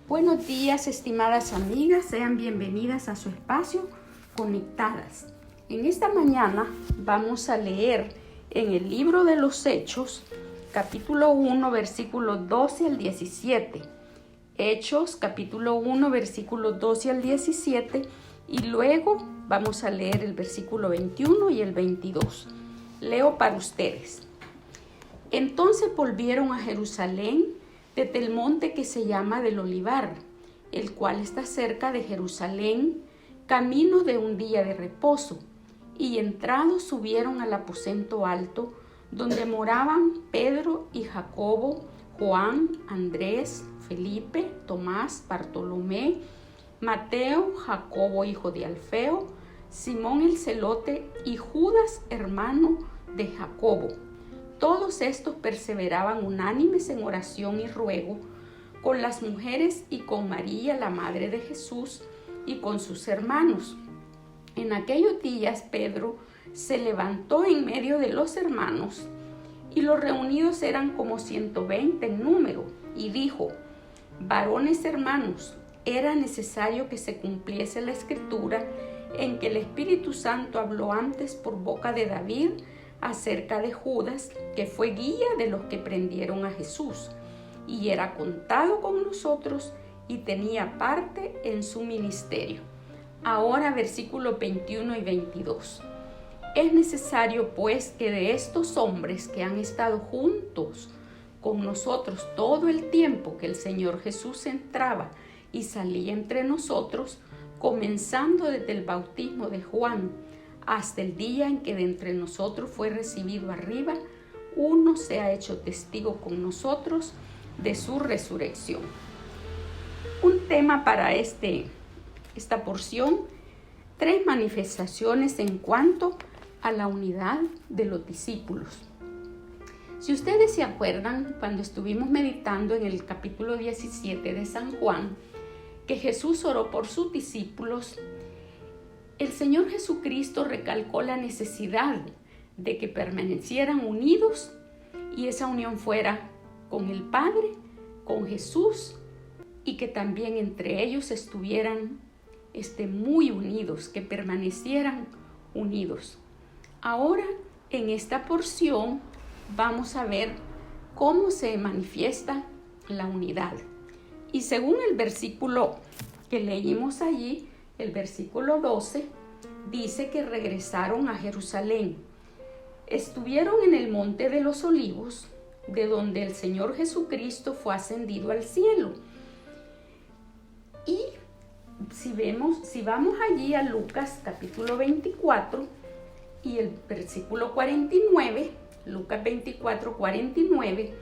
Buenos días, estimadas amigas, sean bienvenidas a su espacio Conectadas. En esta mañana vamos a leer en el libro de los Hechos, capítulo 1, versículos 12 al 17. Hechos, capítulo 1, versículos 12 al 17, y luego vamos a leer el versículo 21 y el 22. Leo para ustedes. Entonces volvieron a Jerusalén desde el monte que se llama del Olivar, el cual está cerca de Jerusalén, camino de un día de reposo, y entrados subieron al aposento alto, donde moraban Pedro y Jacobo, Juan, Andrés, Felipe, Tomás, Bartolomé, Mateo, Jacobo hijo de Alfeo, Simón el celote y Judas hermano de Jacobo. Todos estos perseveraban unánimes en oración y ruego con las mujeres y con María, la madre de Jesús, y con sus hermanos. En aquellos días Pedro se levantó en medio de los hermanos, y los reunidos eran como 120 en número, y dijo: varones hermanos, era necesario que se cumpliese la escritura en que el Espíritu Santo habló antes por boca de David acerca de Judas, que fue guía de los que prendieron a Jesús, y era contado con nosotros y tenía parte en su ministerio. Ahora versículos 21 y 22. Es necesario pues que de estos hombres que han estado juntos con nosotros todo el tiempo que el Señor Jesús entraba y salía entre nosotros, comenzando desde el bautismo de Juan hasta el día en que de entre nosotros fue recibido arriba, uno se ha hecho testigo con nosotros de su resurrección. Un tema para esta porción: 3 manifestaciones en cuanto a la unidad de los discípulos. Si ustedes se acuerdan, cuando estuvimos meditando en el capítulo 17 de San Juan, que Jesús oró por sus discípulos, el Señor Jesucristo recalcó la necesidad de que permanecieran unidos, y esa unión fuera con el Padre, con Jesús, y que también entre ellos estuvieran muy unidos, que permanecieran unidos. Ahora, en esta porción, vamos a ver cómo se manifiesta la unidad. Y según el versículo que leímos allí, el versículo 12, dice que regresaron a Jerusalén. Estuvieron en el monte de los Olivos, de donde el Señor Jesucristo fue ascendido al cielo. Y si vamos allí a Lucas capítulo 24 y el versículo 49, Lucas 24, 49,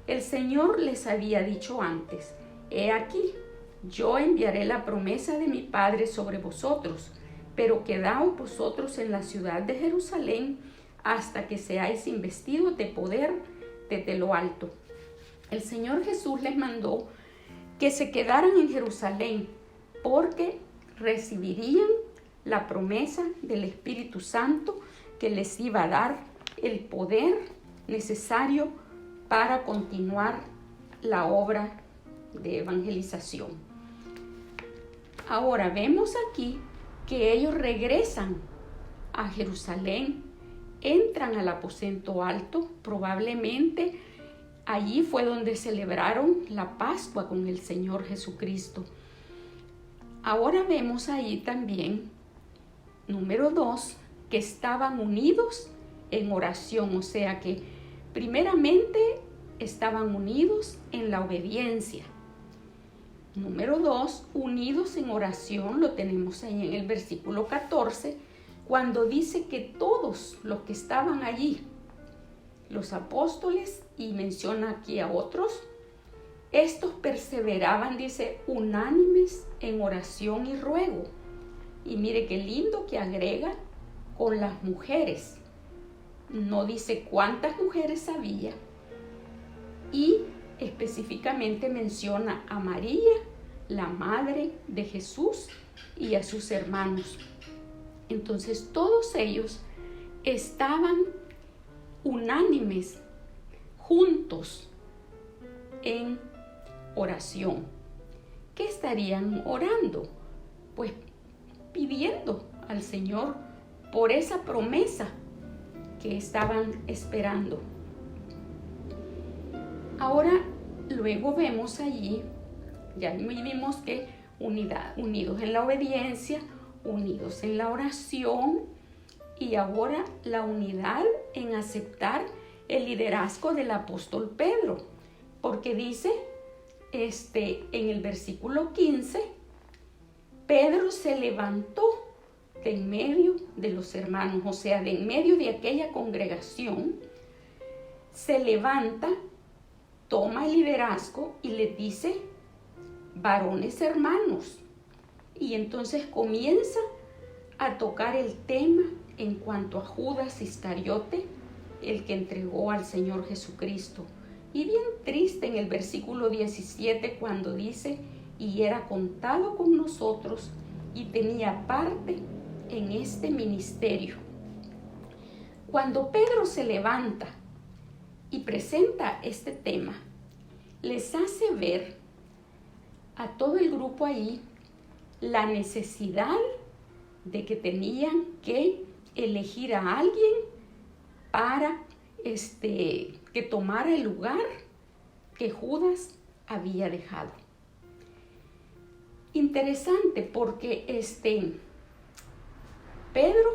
el Señor les había dicho antes: he aquí, yo enviaré la promesa de mi Padre sobre vosotros, pero quedaos vosotros en la ciudad de Jerusalén hasta que seáis investidos de poder desde lo alto. El Señor Jesús les mandó que se quedaran en Jerusalén porque recibirían la promesa del Espíritu Santo, que les iba a dar el poder necesario para continuar la obra de evangelización. Ahora vemos aquí que ellos regresan a Jerusalén, entran al aposento alto. Probablemente allí fue donde celebraron la Pascua con el Señor Jesucristo. Ahora vemos ahí también, número 2, que estaban unidos en oración, o sea que primeramente estaban unidos en la obediencia. Número 2, unidos en oración, lo tenemos ahí en el versículo 14, cuando dice que todos los que estaban allí, los apóstoles, y menciona aquí a otros, estos perseveraban, dice, unánimes en oración y ruego. Y mire qué lindo que agrega con las mujeres. No dice cuántas mujeres había, y específicamente menciona a María, la madre de Jesús, y a sus hermanos. Entonces todos ellos estaban unánimes, juntos en oración. ¿qué estarían orando? Pues pidiendo al Señor por esa promesa que estaban esperando. Ahora, luego vemos allí, ya vimos que unidos en la obediencia, unidos en la oración, y ahora la unidad en aceptar el liderazgo del apóstol Pedro, porque dice en el versículo 15, Pedro se levantó de en medio de los hermanos, o sea, de en medio de aquella congregación, se levanta, toma el liderazgo y les dice: varones hermanos. Y entonces comienza a tocar el tema en cuanto a Judas Iscariote, el que entregó al Señor Jesucristo. Y bien triste en el versículo 17 cuando dice: y era contado con nosotros y tenía parte en este ministerio. Cuando Pedro se levanta y presenta este tema, les hace ver a todo el grupo ahí la necesidad de que tenían que elegir a alguien para que tomara el lugar que Judas había dejado. Interesante porque Pedro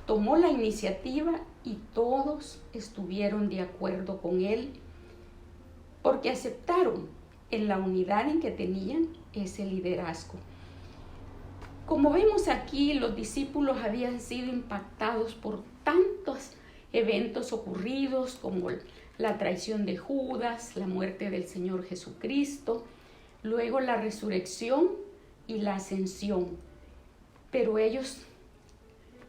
tomó la iniciativa y todos estuvieron de acuerdo con él porque aceptaron en la unidad en que tenían ese liderazgo. Como vemos aquí, los discípulos habían sido impactados por tantos eventos ocurridos como la traición de Judas, la muerte del Señor Jesucristo, luego la resurrección y la ascensión. Pero ellos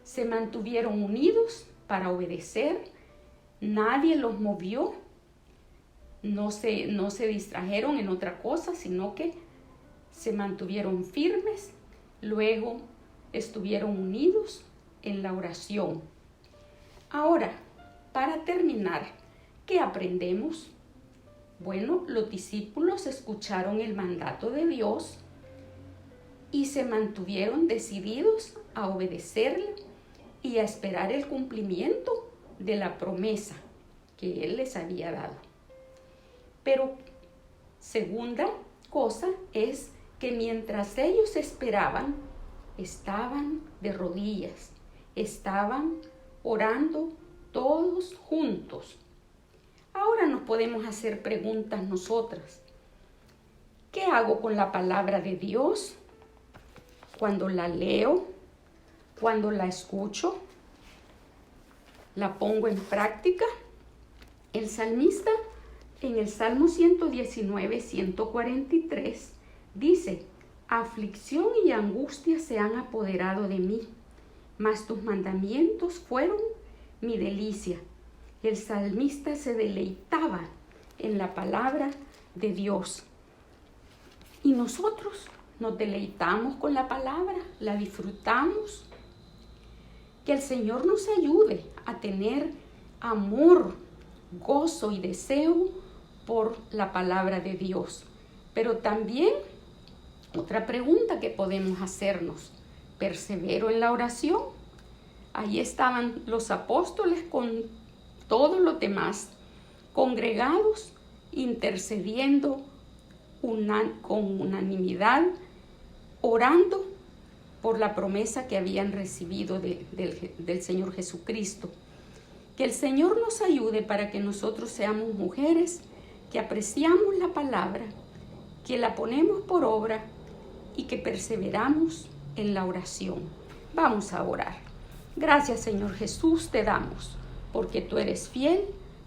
se mantuvieron unidos para obedecer, nadie los movió, no se distrajeron en otra cosa, sino que se mantuvieron firmes, luego estuvieron unidos en la oración. Ahora, para terminar, ¿qué aprendemos? Bueno, los discípulos escucharon el mandato de Dios y se mantuvieron decididos a obedecerle y a esperar el cumplimiento de la promesa que Él les había dado. Pero segunda cosa es que mientras ellos esperaban, estaban de rodillas, estaban orando todos juntos. Ahora nos podemos hacer preguntas nosotras. ¿Qué hago con la palabra de Dios? Cuando la leo, cuando la escucho, la pongo en práctica. El salmista en el Salmo 119, 143 dice: aflicción y angustia se han apoderado de mí, mas tus mandamientos fueron mi delicia. El salmista se deleitaba en la palabra de Dios. Y nosotros nos deleitamos con la palabra, la disfrutamos. Que el Señor nos ayude a tener amor, gozo y deseo por la palabra de Dios. Pero también otra pregunta que podemos hacernos: ¿persevero en la oración? Ahí estaban los apóstoles con todos los demás, congregados, intercediendo con unanimidad, orando por la promesa que habían recibido del Señor Jesucristo. Que el Señor nos ayude para que nosotros seamos mujeres que apreciamos la palabra, que la ponemos por obra y que perseveramos en la oración. Vamos a orar. Gracias, Señor Jesús, te damos, porque tú eres fiel,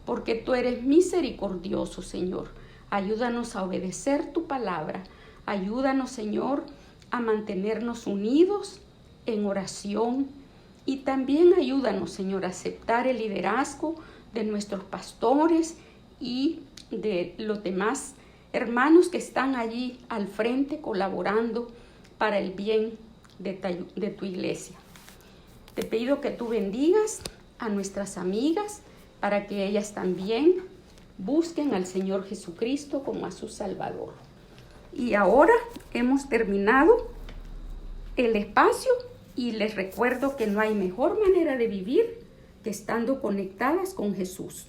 porque tú eres misericordioso, Señor. Ayúdanos a obedecer tu palabra. Ayúdanos, Señor, a mantenernos unidos en oración. Y también ayúdanos, Señor, a aceptar el liderazgo de nuestros pastores y de los demás hermanos que están allí al frente colaborando para el bien de tu iglesia. Te pido que tú bendigas a nuestras amigas para que ellas también busquen al Señor Jesucristo como a su Salvador. Y ahora hemos terminado el espacio y les recuerdo que no hay mejor manera de vivir que estando conectadas con Jesús.